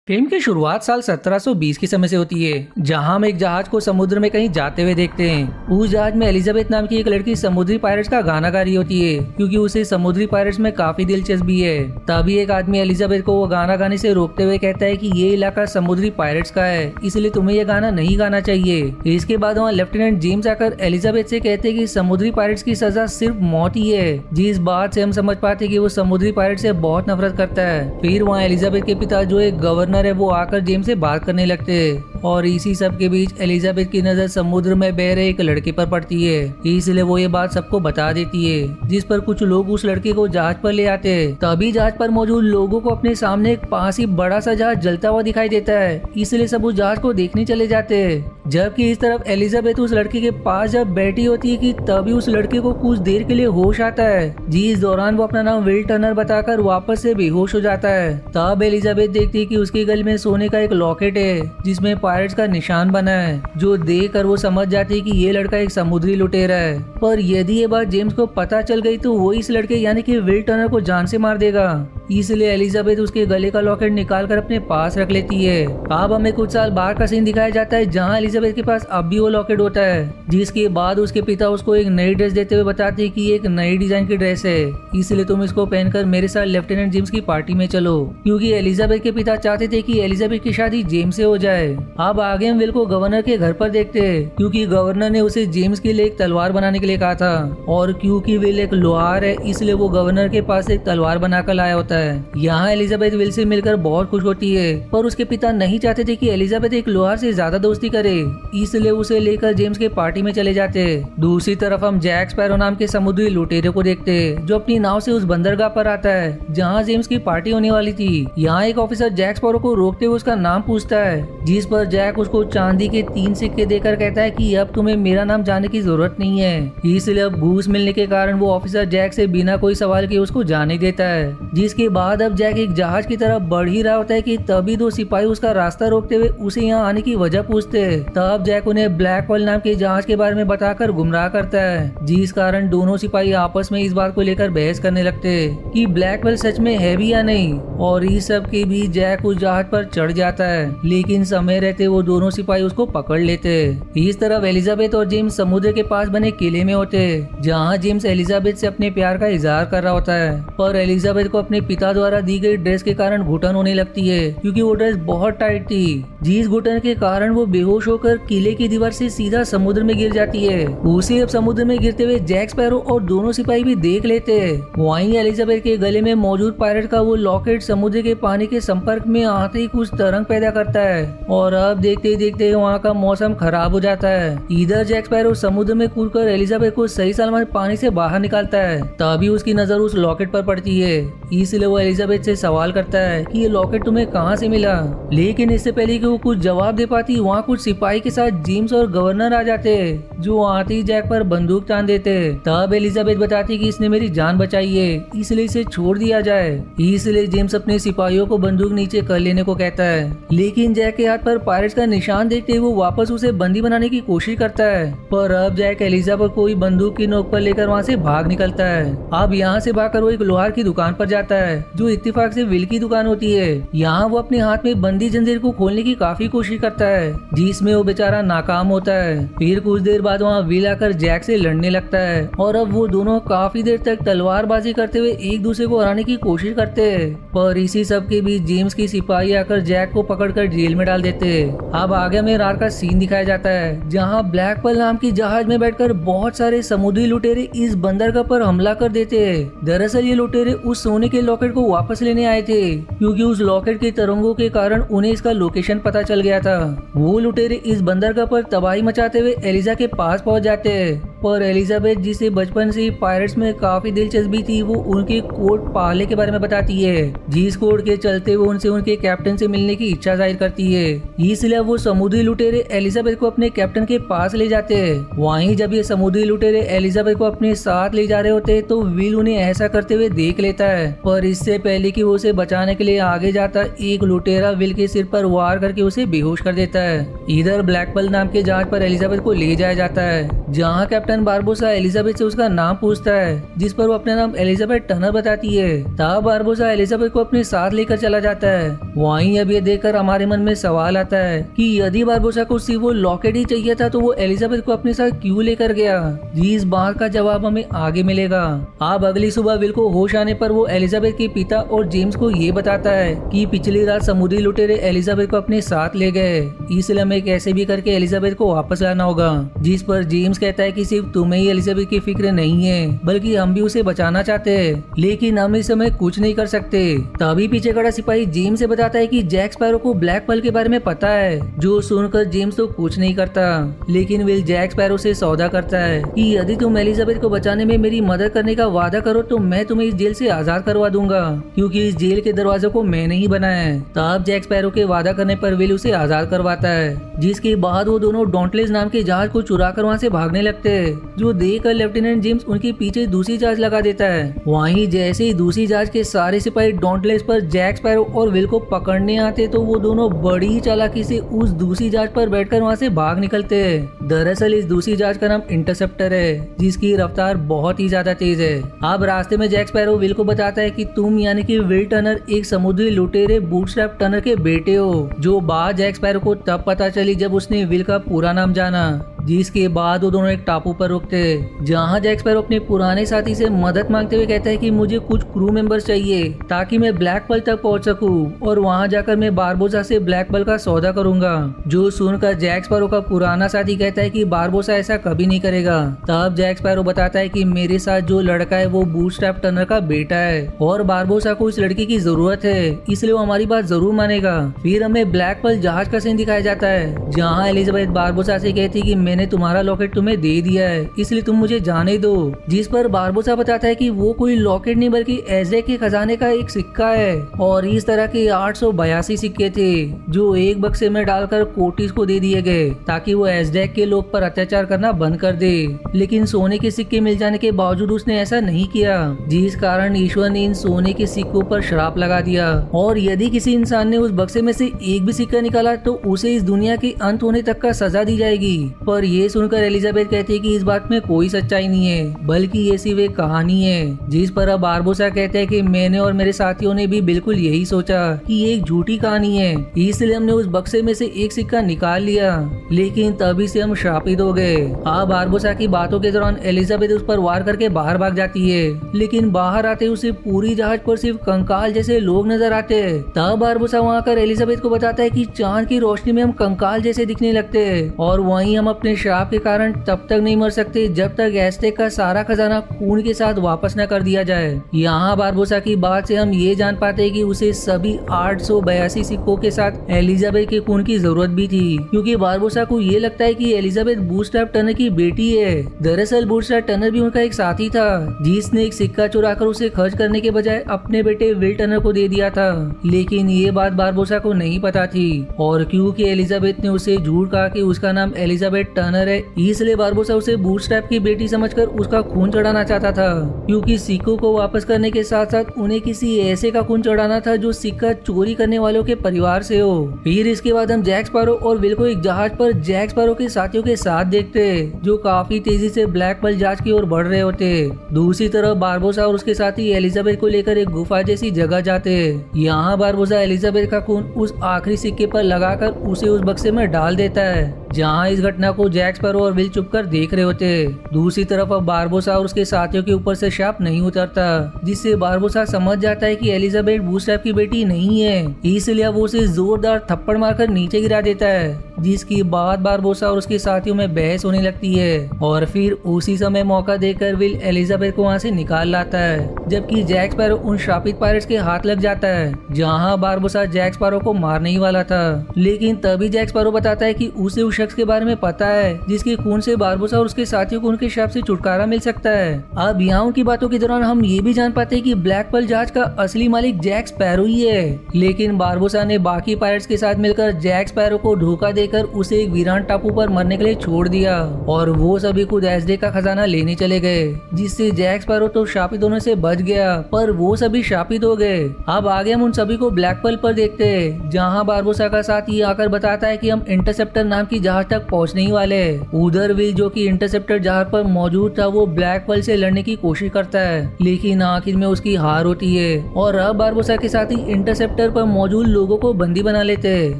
Film की शुरुआत साल 1720 के समय से होती है, जहां हम एक जहाज को समुद्र में कहीं जाते हुए देखते हैं। उस जहाज में एलिजाबेथ नाम की एक लड़की समुद्री पायरेट्स का गाना गा रही होती है, क्योंकि उसे समुद्री पायरेट्स में काफी दिलचस्पी है। तभी एक आदमी एलिजाबेथ को वो गाना गाने से रोकते हुए कहता है कि ये इलाका समुद्री पायरेट्स का है, इसलिए तुम्हें ये गाना नहीं गाना चाहिए। इसके बाद वहाँ लेफ्टिनेंट जेम्स आकर एलिजाबेथ से कहते हैं कि समुद्री पायरेट्स की सजा सिर्फ मौत ही है, जिस बात से हम समझ पाते कि वो समुद्री पायरेट से बहुत नफरत करता है। फिर वहाँ एलिजाबेथ के पिता जो एक गवर्नर है वो आकर जेम्स से बात करने लगते हैं, और इसी सब के बीच एलिजाबेथ की नजर समुद्र में बह रहे एक लड़के पर पड़ती है, इसलिए वो ये बात सबको बता देती है। जिस पर कुछ लोग उस लड़के को जहाज पर ले आते हैं। तभी जहाज पर मौजूद लोगों को अपने सामने एक पास ही बड़ा सा जहाज जलता हुआ दिखाई देता है, इसलिए सब उस जहाज को देखने चले जाते हैं। जबकि इस तरफ एलिजाबेथ उस लड़के के पास जब बैठी होती है कि तभी उस लड़के को कुछ देर के लिए होश आता है, जिस दौरान वो अपना नाम विल टर्नर बताकर वापस से बेहोश हो जाता है। तब एलिजाबेथ देखती है कि उसके गले में सोने का एक लॉकेट है, जिसमें पायरेट्स का निशान बना है, जो देखकर वो समझ जाती है कि ये लड़का एक समुद्री लुटेरा है। पर यदि ये बात जेम्स को पता चल गई तो वो इस लड़के यानी कि विल टर्नर को जान से मार देगा, इसलिए एलिजाबेथ उसके गले का लॉकेट निकाल कर अपने पास रख लेती है। अब हमें कुछ साल बाद का सीन दिखाया जाता है, जहाँ एलिजाबेथ के पास अब भी वो लॉकेट होता है, जिसके बाद उसके पिता उसको एक नई ड्रेस देते हुए बताते हैं कि एक नई डिजाइन की ड्रेस है, इसलिए तुम इसको पहनकर मेरे साथ लेफ्टिनेंट जेम्स की पार्टी में चलो, क्योंकि एलिजाबेथ के पिता चाहते थे कि एलिजाबेथ की शादी जेम्स से हो जाए। अब आगे हम विल को गवर्नर के घर पर देखते हैं, क्योंकि गवर्नर ने उसे जेम्स के लिए एक तलवार बनाने के लिए कहा था, और क्योंकि विल एक लोहार है इसलिए वो गवर्नर के पास एक तलवार बनाकर लाया होता है। यहाँ एलिजाबेथ विल से मिलकर बहुत खुश होती है, पर उसके पिता नहीं चाहते थे कि एलिजाबेथ एक लोहार से ज्यादा दोस्ती करे, इसलिए उसे लेकर जेम्स के पार्टी में चले जाते हैं। दूसरी तरफ हम जैक स्पैरो नाम के समुद्री लुटेरे को देखते हैं, जो अपनी नाव से उस बंदरगाह पर आता है जहाँ जेम्स की पार्टी होने वाली थी। यहाँ एक ऑफिसर जैक स्पैरो को रोकते हुए उसका नाम पूछता है, जिस पर जैक उसको चांदी के 3 सिक्के देकर कहता है कि अब तुम्हें मेरा नाम जानने की जरूरत नहीं है। इसलिए अब घूस मिलने के कारण वो ऑफिसर जैक से बिना कोई सवाल किए उसको जाने देता है। जिसके बाद अब जैक एक जहाज की तरफ बढ़ ही रहा होता है कि तभी 2 सिपाही उसका रास्ता रोकते हुए उसे यहाँ आने की वजह पूछते हैं। तब जैक उन्हें ब्लैक पर्ल नाम के जहाज के बारे में बताकर गुमराह करता है, जिस कारण दोनों सिपाही आपस में इस बात को लेकर बहस करने लगते हैं कि ब्लैक पर्ल सच में है भी या नहीं। और इस सब के बीच जैक उस जहाज पर चढ़ जाता है, लेकिन समय रहते वो दोनों सिपाही उसको पकड़ लेते हैं। इस तरफ एलिजाबेथ और जेम्स समुद्र के पास बने किले में होते हैं, जहाँ जेम्स एलिजाबेथ से अपने प्यार का इजहार कर रहा होता है। पर एलिजाबेथ को अपने पिता द्वारा दी गई ड्रेस के कारण घुटन होने लगती है, क्योंकि वो ड्रेस बहुत टाइट थी, जिस घुटन के कारण वो बेहोश होकर किले की दीवार से सीधा समुद्र में गिर जाती है। उसे अब समुद्र में गिरते हुए जैक स्पैरो और दोनों सिपाही भी देख लेते हैं। वहीं एलिजाबेथ के गले में मौजूद पायरेट का वो लॉकेट समुद्र के पानी के संपर्क में आते ही कुछ तरंग पैदा करता है, और अब देखते ही देखते वहाँ का मौसम खराब हो जाता है। इधर जैक स्पैरो समुद्र में कूदकर एलिजाबेथ को सही सलामत पानी से बाहर निकालता है। तभी उसकी नजर उस लॉकेट पर पड़ती है, इसलिए वो एलिजाबेथ से सवाल करता है कि ये लॉकेट तुम्हें कहाँ से मिला। लेकिन इससे पहले कि वो कुछ जवाब दे पाती, वहाँ कुछ सिपाही के साथ जेम्स और गवर्नर आ जाते हैं, जो आते ही जैक पर बंदूक तान देते। तब एलिजाबेथ बताती कि इसने मेरी जान बचाई है, इसलिए इसे छोड़ दिया जाए। इसलिए जेम्स अपने सिपाहियों को बंदूक नीचे कर लेने को कहता है, लेकिन जैक के हाथ पर पायरेट्स का निशान देखते वो वापस उसे बंदी बनाने की कोशिश करता है। पर अब जैक एलिजाबेथ को ही बंदूक की नोक पर लेकर वहाँ से भाग निकलता है। अब यहाँ से भागकर वो एक लोहार की दुकान पर जाता है, जो इत्तेफाक से विल की दुकान होती है। यहाँ वो अपने हाथ में बंदी जंजीर को खोलने की काफी कोशिश करता है, जिसमें वो बेचारा नाकाम होता है। फिर कुछ देर बाद वहाँ विल आकर जैक से लड़ने लगता है, और अब वो दोनों काफी देर तक तलवारबाजी करते हुए एक दूसरे को हराने की कोशिश करते हैं। पर इसी सब के बीच जेम्स की सिपाही आकर जैक को पकड़कर जेल में डाल देते हैं। अब आगे में रात का सीन दिखाया जाता है, जहाँ ब्लैक पर्ल नाम की जहाज में बैठकर बहुत सारे समुद्री लुटेरे इस बंदरगाह पर हमला कर देते हैं। दरअसल ये लुटेरे उस सोने के लॉकेट को वापस लेने आए थे, क्योंकि उस लॉकेट के तरंगों के कारण उन्हें इसका लोकेशन पता चल गया था। वो लुटेरे इस बंदरगाह पर तबाही मचाते हुए एलिजा के पास पहुंच जाते हैं। पर एलिजाबेथ, जिसे बचपन से ही पायरेट्स में काफी दिलचस्पी थी, वो उनके कोड पाले के बारे में बताती है, जिस कोड के चलते वो उनसे उनके कैप्टन से मिलने की इच्छा जाहिर करती है। इसलिए वो समुद्री लुटेरे एलिजाबेथ को अपने कैप्टन के पास ले जाते हैं। वहीं जब ये समुद्री लुटेरे एलिजाबेथ को अपने साथ ले जा रहे होते हैं, तो विल उन्हें ऐसा करते हुए देख लेता है। पर इससे पहले कि वो उसे बचाने के लिए आगे जाता, एक लुटेरा विल के सिर पर वार करके उसे बेहोश कर देता है। इधर ब्लैक पर्ल नाम के जहाज पर एलिजाबेथ को ले जाया जाता है, जहाँ कैप्टन कैप्टन बारबोसा एलिजाबेथ से उसका नाम पूछता है, जिस पर वो अपना नाम एलिजाबेथ टर्नर बताती है। तब बारबोसा एलिजाबेथ को अपने साथ लेकर चला जाता है। वहीं अब ये देखकर हमारे मन में सवाल आता है कि यदि बारबोसा को सिर्फ वो लॉकेट ही चाहिए था तो वो एलिजाबेथ को अपने साथ क्यों लेकर गया। इस बात का जवाब हमें आगे मिलेगा। अब अगली सुबह विल को होश आने पर वो एलिजाबेथ के पिता और जेम्स को ये बताता है कि पिछली रात समुद्री लुटेरे एलिजाबेथ को अपने साथ ले गए, इसलिए हमें कैसे भी करके एलिजाबेथ को वापस लाना होगा। जिस पर जेम्स कहता है कि सिर्फ तुम्हें ही एलिजाबेथ की फिक्र नहीं है, बल्कि हम भी उसे बचाना चाहते हैं, लेकिन हम इस समय कुछ नहीं कर सकते। तभी पीछे खड़ा सिपाही जेम्स से बताता है कि जैक स्पैरो को ब्लैक पर्ल के बारे में पता है। जो सुनकर जेम्स तो कुछ नहीं करता, लेकिन विल जैक स्पैरो से सौदा करता है कि यदि तुम एलिजाबेथ को बचाने में मेरी मदद करने का वादा करो तो मैं तुम्हें इस जेल से आजाद करवा दूंगा, क्योंकि इस जेल के दरवाजे को मैंने ही बनाया है। तब जैक स्पैरो के वादा करने पर विल उसे आजाद करवाता है, जिसके बाद वो दोनों डॉन्टलेस नाम के जहाज को चुरा कर वहाँ से भागने लगते हैं। जो देखकर लेफ्टिनेंट जेम्स उनके पीछे दूसरी जहाज लगा देता है। वहीं जैसे ही दूसरी जहाज के सारे सिपाही डॉन्टलेस पर जैक स्पैरो और विल को पकड़ने आते तो वो दोनों बड़ी ही चालाकी से उस दूसरी जहाज पर बैठकर वहाँ से भाग निकलते हैं। दरअसल इस दूसरी जहाज का नाम इंटरसेप्टर है, जिसकी रफ्तार बहुत ही ज्यादा तेज है। अब रास्ते में जैक स्पैरो विल को बताता है कि तुम यानी कि विल टर्नर एक समुद्री लुटेरे बूटस्ट्रैप टर्नर के बेटे हो, जो बात जैक स्पैरो को तब पता चली जब उसने विल का पूरा नाम जाना। जिसके बाद वो दोनों एक टापू पर रुकते, जहाँ जैक स्पैरो अपने पुराने साथी से मदद मांगते हुए कहता है कि मुझे कुछ क्रू मेंबर्स चाहिए ताकि मैं ब्लैक पर्ल तक पहुंच सकूं और वहां जाकर मैं बारबोसा से ब्लैक पर्ल का सौदा करूंगा। जो सुनकर जैक स्पैरो का पुराना साथी कहता है कि बारबोसा ऐसा कभी नहीं करेगा। तब जैक स्पैरो बताता है कि मेरे साथ जो लड़का है वो बूटस्ट्रैप टर्नर का बेटा है और बारबोसा को इस लड़की की जरूरत है, इसलिए वो हमारी बात जरूर मानेगा। फिर हमें ब्लैक पर्ल जहाज का सीन दिखाया जाता है, जहाँ एलिजाबेथ बारबोसा से कहती है कि मैंने तुम्हारा लॉकेट तुम्हें दे दिया है, इसलिए तुम मुझे जाने दो। जिस पर बारबोसा बताता है कि वो कोई लॉकेट नहीं बल्कि एज़टेक के खजाने का एक सिक्का है और इस तरह के 882 सिक्के थे जो एक बक्से में डालकर कोटिस को दे दिए गए ताकि वो एज़टेक के लोग पर अत्याचार करना बंद कर दे। लेकिन सोने के सिक्के मिल जाने के बावजूद उसने ऐसा नहीं किया, जिस कारण ईश्वर ने इन सोने के सिक्कों पर श्राप लगा दिया और यदि किसी इंसान ने उस बक्से में से एक भी सिक्का निकाला तो उसे इस दुनिया के अंत होने तक का सजा दी जाएगी। पर ये सुनकर एलिजाबेथ कहती है कि इस बात में कोई सच्चाई नहीं है, बल्कि ये सिर्फ एक कहानी है। जिस पर अब बारबोसा कहते हैं कि मैंने और मेरे साथियों ने भी बिल्कुल यही सोचा कि ये एक झूठी कहानी है, इसलिए हमने उस बक्से में से एक सिक्का निकाल लिया, लेकिन तभी से हम श्रापित हो गए। अब बारबोसा की बातों के दौरान एलिजाबेथ उस पर वार करके बाहर भाग जाती है, लेकिन बाहर आते उसे पूरी जहाज पर सिर्फ कंकाल जैसे लोग नजर आते हैं। तब बारबोसा वहाँ कर एलिजाबेथ को बताता है कि चांद की रोशनी में हम कंकाल जैसे दिखने लगते हैं और वहीं हम अपने श्राप के कारण तब तक नहीं मर सकते जब तक एज़टेक का सारा खजाना खून के साथ वापस न कर दिया जाए। यहाँ बारबोसा की बात से हम ये जान पाते हैं कि उसे सभी 882 सिक्कों के साथ एलिजाबेथ के खून की जरूरत भी थी, क्योंकि बारबोसा को ये लगता है कि एलिजाबेथ बूटस्ट्रैप टर्नर की बेटी है। दरअसल बूटस्ट्रैप टर्नर भी उनका एक साथी था, जिसने एक सिक्का चुराकर उसे खर्च करने के बजाय अपने बेटे विल टर्नर को दे दिया था। लेकिन ये बात बारबोसा को नहीं पता थी और क्योंकि एलिजाबेथ ने उसे झूठ कहा कि उसका नाम एलिजाबेथ टर्नर है, इसलिए बारबोसा उसे बूटस्ट्रैप की बेटी समझकर उसका खून चढ़ाना चाहता था, क्योंकि सिक्कों को वापस करने के साथ साथ उन्हें किसी ऐसे का खून चढ़ाना था जो सिक्का चोरी करने वालों के परिवार से हो। फिर इसके बाद हम जैक स्पैरो और विल को एक जहाज पर जैक स्पैरो के साथियों के साथ देखते, जो काफी तेजी से ब्लैक पर्ल जहाज की ओर बढ़ रहे होते। दूसरी तरफ बारबोसा और उसके साथी एलिजाबेथ को लेकर एक गुफा जैसी जगह जाते। यहाँ बारबोसा एलिजाबेथ का खून उस आखिरी सिक्के पर लगाकर उसे उस बक्से में डाल देता है, जहाँ इस घटना को जैक स्पैरो और विल चुपकर देख रहे होते। दूसरी तरफ अब बारबोसा और उसके साथियों के ऊपर से श्राप नहीं उतरता, जिससे बारबोसा समझ जाता है कि एलिजाबेथ बूटस्ट्रैप की बेटी नहीं है, इसलिए वो उसे जोरदार थप्पड़ मारकर नीचे गिरा देता है, जिसकी बाद बारबोसा और उसके साथियों में बहस होने लगती है। और फिर उसी समय मौका देकर विल एलिजाबेथ को वहाँ से निकाल लाता है, जबकि जैक स्पैरो उन श्रापित पायरेट्स के हाथ लग जाता है, जहाँ बारबोसा जैक स्पैरो को मारने ही वाला था। लेकिन तभी जैक स्पैरो बताता है कि उसे उस शख्स के बारे में पता है जिसके खून से बारबोसा और उसके साथियों को उनके श्राप से छुटकारा मिल सकता है। अब यहाँ उनकी बातों के दौरान हम ये भी जान पाते हैं कि ब्लैक पर्ल जहाज का असली मालिक जैक स्पैरो ही है, लेकिन बारबोसा ने बाकी पायरेट्स के साथ मिलकर जैक स्पैरो को धोखा देकर उसे एक वीरान टापू पर मरने के लिए छोड़ दिया और वो सभी खुद एज़टेक का खजाना लेने चले गए, जिससे जैक स्पैरो तो शापित होने से बच गया, पर वो सभी शापित हो गए। अब आगे हम उन सभी को ब्लैक पर्ल पर देखते हैं, जहाँ बारबोसा का साथ ये आकर बताता है कि हम इंटरसेप्टर नाम की जहाज तक पहुँचने ही वाले सवाल है। उधर विल जो कि इंटरसेप्टर जहाज पर मौजूद था वो ब्लैक पर्ल से लड़ने की कोशिश करता है, लेकिन आखिर में उसकी हार होती है और अब बारबोसा के साथ ही इंटरसेप्टर पर मौजूद लोगों को बंदी बना लेते हैं।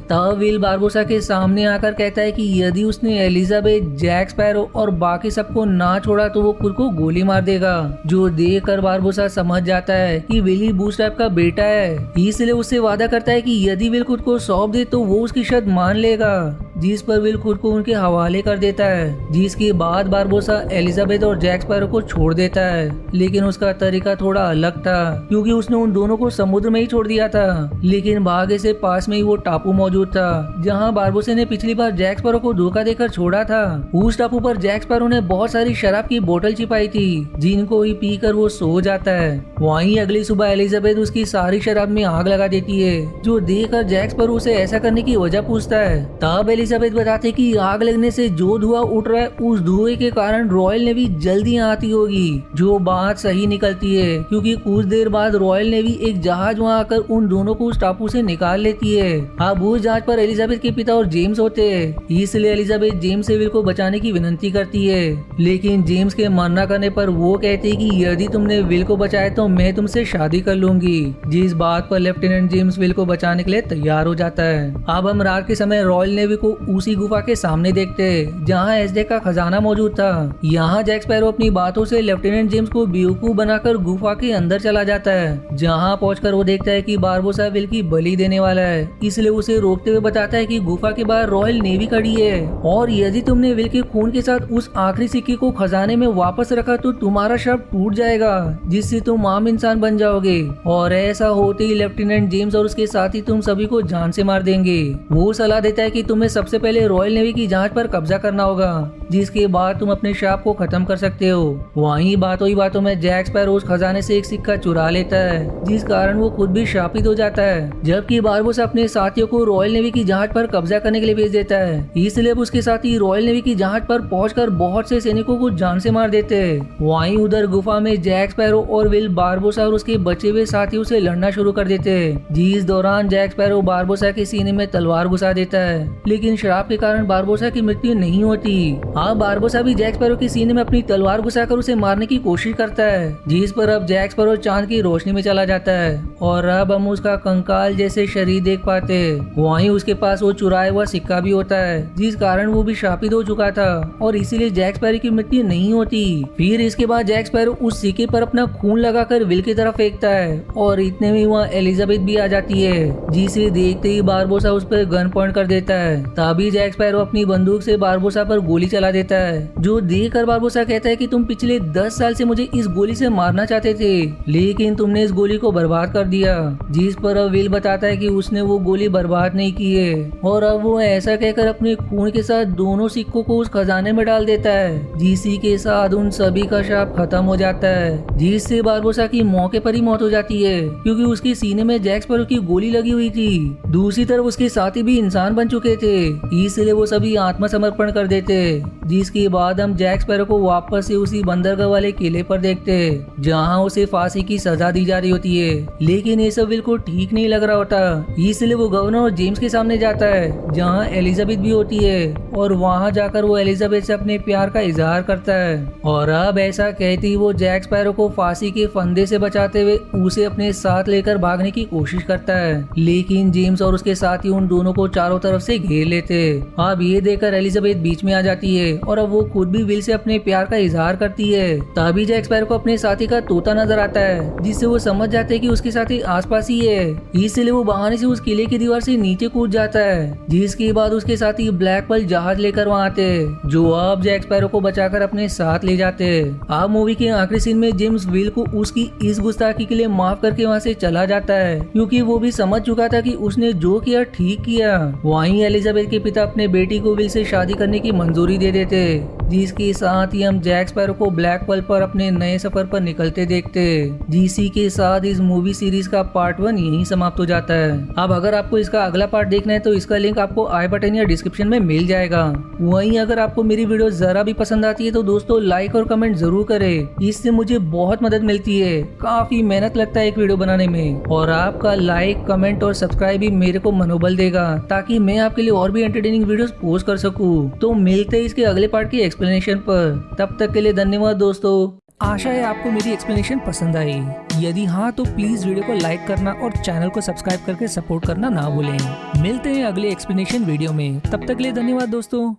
तब विल बारबोसा के सामने आकर कहता है कि यदि उसने एलिजाबेथ, जैक स्पैरो और बाकी सबको ना छोड़ा तो वो खुद को गोली मार देगा। जो देखकर बारबोसा समझ जाता है कि विल ही बूटस्ट्रैप का बेटा है, इसलिए उससे वादा करता है कि यदि विल खुद को सौंप दे तो वो उसकी शर्त मान लेगा, जिस पर विल खुद को उनके हवाले कर देता है। जिसके बाद बारबोसा एलिजाबेथ और जैक स्पैरो को छोड़ देता है, लेकिन उसका तरीका थोड़ा अलग था क्योंकि उसने उन दोनों को समुद्र में ही छोड़ दिया था। लेकिन भाग्य से पास में ही वो टापू मौजूद था जहाँ बारबोसा ने पिछली बार जैक स्पैरो को धोखा देकर छोड़ा था। उस टापू पर जैक स्पैरो ने बहुत सारी शराब की बोतल छिपाई थी जिनको ही पीकर वो सो जाता है। वहीं अगली सुबह एलिजाबेथ उसकी सारी शराब में आग लगा देती है, जो देखकर जैक स्पैरो उसे ऐसा करने की वजह पूछता है। तब एलिजाबेथ बताते कि आग लगने से जो धुआं उठ रहा है उस धुएं के कारण रॉयल नेवी जल्दी आती होगी। जो बात सही निकलती है क्योंकि कुछ देर बाद रॉयल नेवी एक जहाज वहां आकर उन दोनों को उस टापू से निकाल लेती है। अब उस जहाज पर एलिजाबेथ के पिता और जेम्स होते हैं, इसलिए एलिजाबेथ जेम्स से विल को बचाने की विनती करती है, लेकिन जेम्स के मना करने पर वो कहती है कि यदि तुमने विल को बचाया तो मैं तुमसे शादी कर लूंगी। जिस बात पर लेफ्टिनेंट जेम्स विल को बचाने के लिए तैयार हो जाता है। अब हम रात के समय रॉयल नेवी को उसी गुफा के सामने देखते हैं जहाँ एसडेक का खजाना मौजूद था। यहाँ जैक स्पैरो अपनी बातों से लेफ्टिनेंट जेम्स को बेवकूफ बनाकर गुफा के अंदर चला जाता है। जहाँ पहुंचकर वो देखता है कि बारबोसा विल की बलि देने वाला है, इसलिए उसे रोकते हुए बताता है कि गुफा के बाहर रॉयल नेवी खड़ी है और यदि तुमने विल के खून के साथ उस आखिरी सिक्के को खजाने में वापस रखा तो तुम्हारा शव टूट जाएगा, जिससे तुम आम इंसान बन जाओगे और ऐसा होते ही लेफ्टिनेंट जेम्स और उसके साथी तुम सभी को जान से मार देंगे। वो सलाह देता है कि तुम्हें सबसे पहले रॉयल नेवी की जहाज पर कब्जा करना होगा, जिसके बाद तुम अपने शाप को खत्म कर सकते हो। वहीं बातों ही बातों में जैक स्पैरो उस खजाने से एक सिक्का चुरा लेता है, जिस कारण वो खुद भी शापित हो जाता है, जबकि बारबोसा अपने साथियों को रॉयल नेवी की जहाज पर कब्जा करने के लिए भेज देता है। इसलिए उसके साथी रॉयल नेवी की जहाज पर पहुंचकर बहुत से सैनिकों को जान से मार देते हैं। वहीं उधर गुफा में जैक स्पैरो और विल बारबोसा और उसके बचे हुए साथियों से लड़ना शुरू कर देते हैं, जिस दौरान जैक स्पैरो बारबोसा के सीने में तलवार घुसा देता है, लेकिन शराब के कारण बारबोसा की मृत्यु नहीं होती। अब बारबोसा भी जैक स्पैरो के सीने में अपनी तलवार घुसाकर उसे मारने की कोशिश करता है, जिस पर अब जैक स्पैरो चांद की रोशनी में चला जाता है और अब हम उसका कंकाल जैसे शरीर देख पाते हैं। वहीं उसके पास वो चुराया हुआ सिक्का भी होता है, जिस कारण वो भी शापित हो चुका था और इसीलिए जैक स्पैरो की मृत्यु नहीं होती। फिर इसके बाद जैक स्पैरो उस सिक्के पर अपना खून लगाकर विल की तरफ फेंकता है और इतने में वहाँ एलिजाबेथ भी आ जाती है, जिसे देखते ही बारबोसा उस पर गन पॉइंट कर देता है। तभी जैक स्पैरो अपनी बंदूक से बारबोसा पर गोली चला देता है, जो देखकर बारबोसा कहता है कि तुम पिछले 10 साल से मुझे इस गोली से मारना चाहते थे, लेकिन तुमने इस गोली को बर्बाद कर दिया। जिस पर अब विल बताता है कि उसने वो गोली बर्बाद नहीं की है और अब वो ऐसा कहकर अपने खून के साथ दोनों सिक्कों को उस खजाने में डाल देता है, जिसी के साथ उन सभी का शाप खत्म हो जाता है, जिससे बारबोसा की मौके पर ही मौत हो जाती है क्योंकि उसके सीने में जैक स्पैरो की गोली लगी हुई थी। दूसरी तरफ उसके साथी भी इंसान बन चुके थे, इसलिए वो सभी आत्मसमर्पण कर देते, जिसके बाद हम जैक स्पैरो को वापस से उसी बंदरगाह वाले किले पर देखते हैं जहां उसे फांसी की सजा दी जा रही होती है। लेकिन ये सब विल को ठीक नहीं लग रहा होता, इसलिए वो गवर्नर और जेम्स के सामने जाता है जहां एलिजाबेथ भी होती है और वहां जाकर वो एलिजाबेथ से अपने प्यार का इजहार करता है और अब ऐसा कहती ही वो जैक स्पैरो को फांसी के फंदे से बचाते हुए उसे अपने साथ लेकर भागने की कोशिश करता है, लेकिन जेम्स और उसके साथी उन दोनों को चारों तरफ से घेर लेते। अब ये देखकर एलिजाबेथ बीच में आ जाती है और अब वो खुद भी विल से अपने प्यार का इजहार करती है। तभी जैक स्पैरो को अपने साथी का तोता नजर आता है, जिससे वो समझ जाते हैं कि उसके साथी आसपास ही है, इसलिए वो बहाने से उस किले की दीवार से नीचे कूद जाता है, जिसके बाद उसके साथी ब्लैक पर्ल जहाज लेकर वहाँ आते हैं, जो अब जैक स्पैरो को बचाकर अपने साथ ले जाते हैं। अब मूवी के आखिरी सीन में जेम्स विल को उसकी इस गुस्ताखी के लिए माफ करके वहाँ से चला जाता है, क्योंकि वो भी समझ चुका था कि उसने जो किया ठीक किया। वहीं एलिजाबेथ के पिता अपने बेटी को विल से शादी करने की मंजूरी दे देते, जिसके साथ ही हम जैक स्पैरो को ब्लैक पर्ल पर अपने नए सफर पर निकलते देखते हैं। जिसी के साथ इस मूवी सीरीज का पार्ट 1 यहीं समाप्त हो जाता है। अब अगर आपको इसका अगला पार्ट देखना है तो इसका लिंक आपको आई बटन या डिस्क्रिप्शन में मिल जाएगा। वहीं अगर आपको मेरी वीडियो जरा भी पसंद आती है तो दोस्तों लाइक और कमेंट जरूर करें, इससे मुझे बहुत मदद मिलती है। काफी मेहनत लगता है एक वीडियो बनाने में, और आपका लाइक कमेंट और सब्सक्राइब भी मेरे को मनोबल देगा ताकि मैं आपके लिए और भी एंटरटेनिंग वीडियोस पोस्ट कर सकूं। तो मिलते हैं इसके अगले पार्ट की एक्सप्लेनेशन पर। तब तक के लिए धन्यवाद दोस्तों। आशा है आपको मेरी एक्सप्लेनेशन पसंद आई। यदि हाँ तो प्लीज वीडियो को लाइक करना और चैनल को सब्सक्राइब करके सपोर्ट करना ना भूलें। मिलते हैं अगले एक्सप्लेनेशन वीडियो में, तब तक के लिए धन्यवाद दोस्तों।